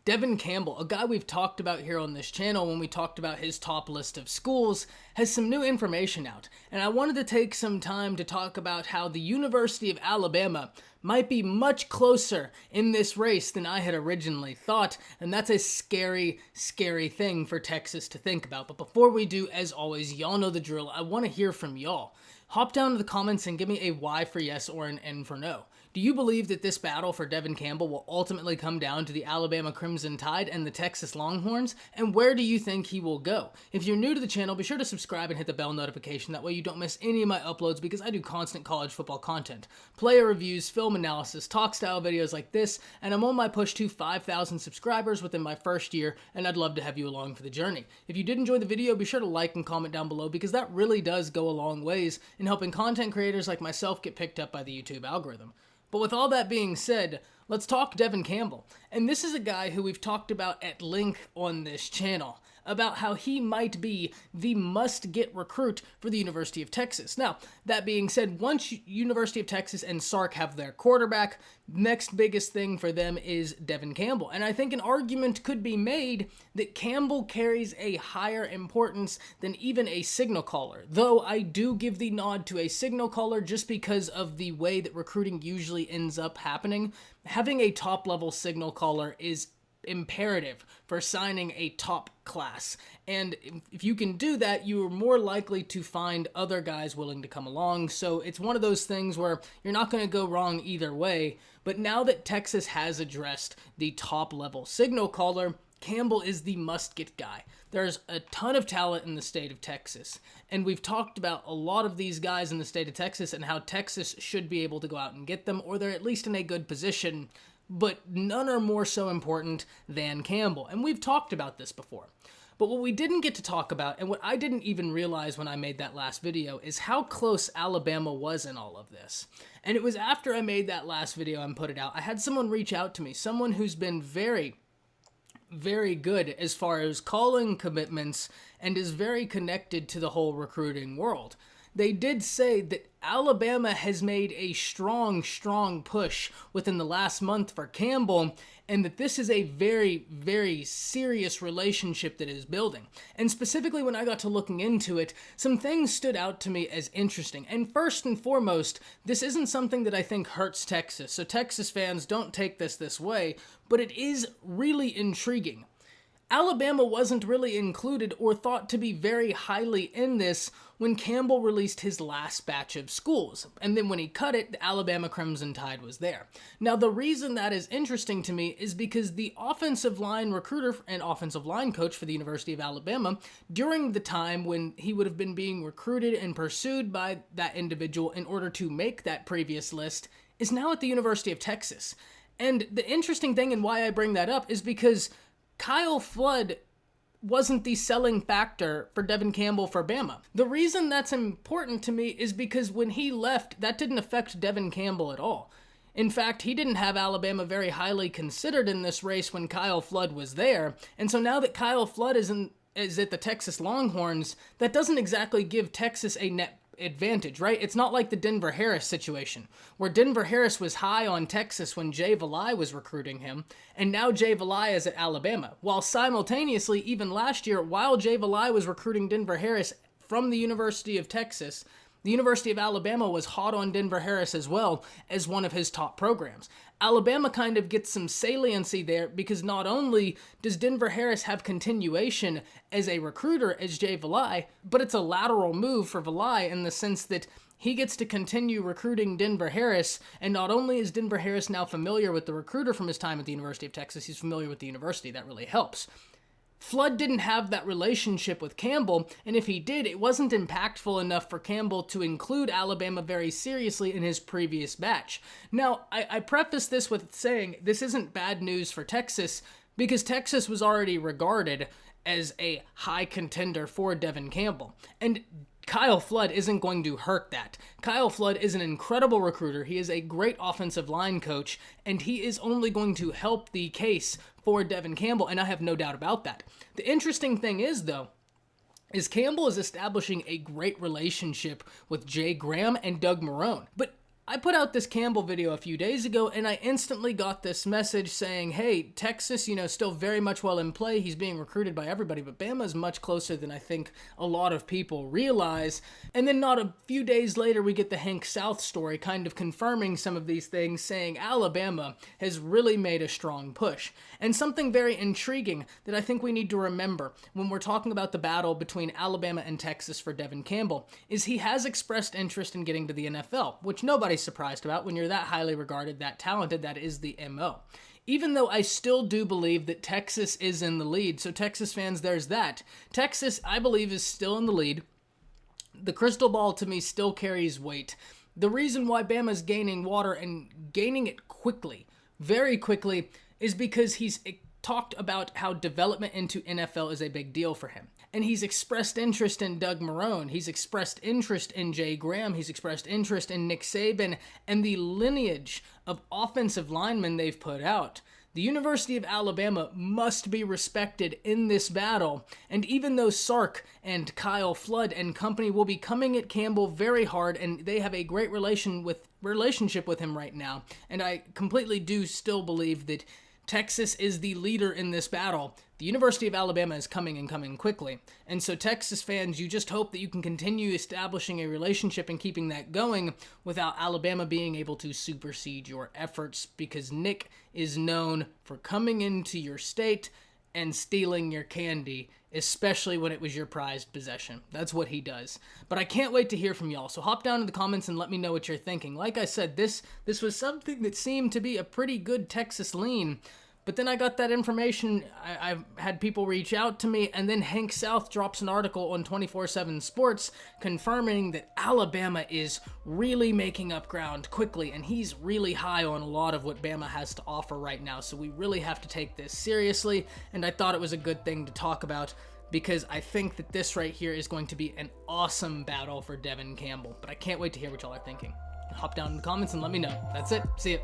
Devon Campbell, a guy we've talked about here on this channel when we talked about his top list of schools, has some new information out. And I wanted to take some time to talk about how the University of Alabama might be much closer in this race than I had originally thought. And that's a scary, scary thing for Texas to think about. But before we do, as always, y'all know the drill. I want to hear from y'all. Hop down to the comments and give me a Y for yes or an N for no. Do you believe that this battle for Devon Campbell will ultimately come down to the Alabama Crimson Tide and the Texas Longhorns? And where do you think he will go? If you're new to the channel, be sure to subscribe and hit the bell notification. That way you don't miss any of my uploads because I do constant college football content. Player reviews, film analysis, talk style videos like this, and I'm on my push to 5,000 subscribers within my first year, and I'd love to have you along for the journey. If you did enjoy the video, be sure to like and comment down below because that really does go a long ways in helping content creators like myself get picked up by the YouTube algorithm. But with all that being said, let's talk Devon Campbell. And this is a guy who we've talked about at length on this channel, about how he might be the must-get recruit for the University of Texas. Now, that being said, once University of Texas and Sark have their quarterback, next biggest thing for them is Devon Campbell. And I think an argument could be made that Campbell carries a higher importance than even a signal caller, though I do give the nod to a signal caller just because of the way that recruiting usually ends up happening. Having a top-level signal caller is imperative for signing a top class, and if you can do that, you are more likely to find other guys willing to come along. So it's one of those things where you're not going to go wrong either way. But now that Texas has addressed the top level signal caller, Campbell is the must-get guy. There's a ton of talent in the state of Texas, and we've talked about a lot of these guys in the state of Texas and how Texas should be able to go out and get them, or they're at least in a good position, but none are more so important than Campbell, and we've talked about this before. But what we didn't get to talk about, and what I didn't even realize when I made that last video, is how close Alabama was in all of this. And it was after I made that last video and put it out, I had someone reach out to me, someone who's been very good as far as calling commitments and is very connected to the whole recruiting world. They did say that Alabama has made a strong push within the last month for Campbell, and that this is a very serious relationship that is building. And specifically when I got to looking into it, some things stood out to me as interesting. And first and foremost, this isn't something that I think hurts Texas, so Texas fans don't take this way, but it is really intriguing. Alabama wasn't really included or thought to be very highly in this when Campbell released his last batch of schools, and then when he cut it, the Alabama Crimson Tide was there. Now, the reason that is interesting to me is because the offensive line recruiter and offensive line coach for the University of Alabama, during the time when he would have been being recruited and pursued by that individual in order to make that previous list, is now at the University of Texas. And the interesting thing and why I bring that up is because Kyle Flood wasn't the selling factor for Devon Campbell for Bama. The reason that's important to me is because when he left, that didn't affect Devon Campbell at all. In fact, he didn't have Alabama very highly considered in this race when Kyle Flood was there, and so now that Kyle Flood is at the Texas Longhorns, that doesn't exactly give Texas a net advantage, right? It's not like the Denver Harris situation, where Denver Harris was high on Texas when Jay Valai was recruiting him, and now Jay Valai is at Alabama. While simultaneously, even last year, while Jay Valai was recruiting Denver Harris from the University of Texas, the University of Alabama was hot on Denver Harris as well as one of his top programs. Alabama kind of gets some saliency there because not only does Denver Harris have continuation as a recruiter as Jay Valai, but it's a lateral move for Valai in the sense that he gets to continue recruiting Denver Harris, and not only is Denver Harris now familiar with the recruiter from his time at the University of Texas, he's familiar with the university. That really helps. Flood didn't have that relationship with Campbell, and if he did, it wasn't impactful enough for Campbell to include Alabama very seriously in his previous batch. Now, I preface this with saying this isn't bad news for Texas, because Texas was already regarded as a high contender for Devon Campbell, and Kyle Flood isn't going to hurt that. Kyle Flood is an incredible recruiter. He is a great offensive line coach, and he is only going to help the case for Devon Campbell, and I have no doubt about that. The interesting thing is, though, is Campbell is establishing a great relationship with Jay Graham and Doug Marrone. But I put out this Campbell video a few days ago, and I instantly got this message saying, hey, Texas, still very much well in play. He's being recruited by everybody, but Bama is much closer than I think a lot of people realize. And then not a few days later, we get the Hank South story kind of confirming some of these things, saying Alabama has really made a strong push. And something very intriguing that I think we need to remember when we're talking about the battle between Alabama and Texas for Devon Campbell is he has expressed interest in getting to the NFL, which nobody's surprised about when you're that highly regarded, that talented. That is the MO. Even though I still do believe that Texas is in the lead, so Texas fans, there's that. Texas, I believe, is still in the lead. The crystal ball to me still carries weight. The reason why Bama's gaining water and gaining it quickly, very quickly, is because he's talked about how development into NFL is a big deal for him. And he's expressed interest in Doug Marrone. He's expressed interest in Jay Graham. He's expressed interest in Nick Saban and the lineage of offensive linemen they've put out. The University of Alabama must be respected in this battle, and even though Sark and Kyle Flood and company will be coming at Campbell very hard, and they have a great relationship with him right now, and I completely do still believe that Texas is the leader in this battle. The University of Alabama is coming and coming quickly. And so Texas fans, you just hope that you can continue establishing a relationship and keeping that going without Alabama being able to supersede your efforts, because Nick is known for coming into your state and stealing your candy, especially when it was your prized possession. That's what he does. But I can't wait to hear from y'all, so hop down in the comments and let me know what you're thinking. Like I said, this was something that seemed to be a pretty good Texas lean, but then I got that information, I've had people reach out to me, and then Hank South drops an article on 24/7 Sports confirming that Alabama is really making up ground quickly, and he's really high on a lot of what Bama has to offer right now, so we really have to take this seriously, and I thought it was a good thing to talk about, because I think that this right here is going to be an awesome battle for Devon Campbell, but I can't wait to hear what y'all are thinking. Hop down in the comments and let me know. That's it. See ya.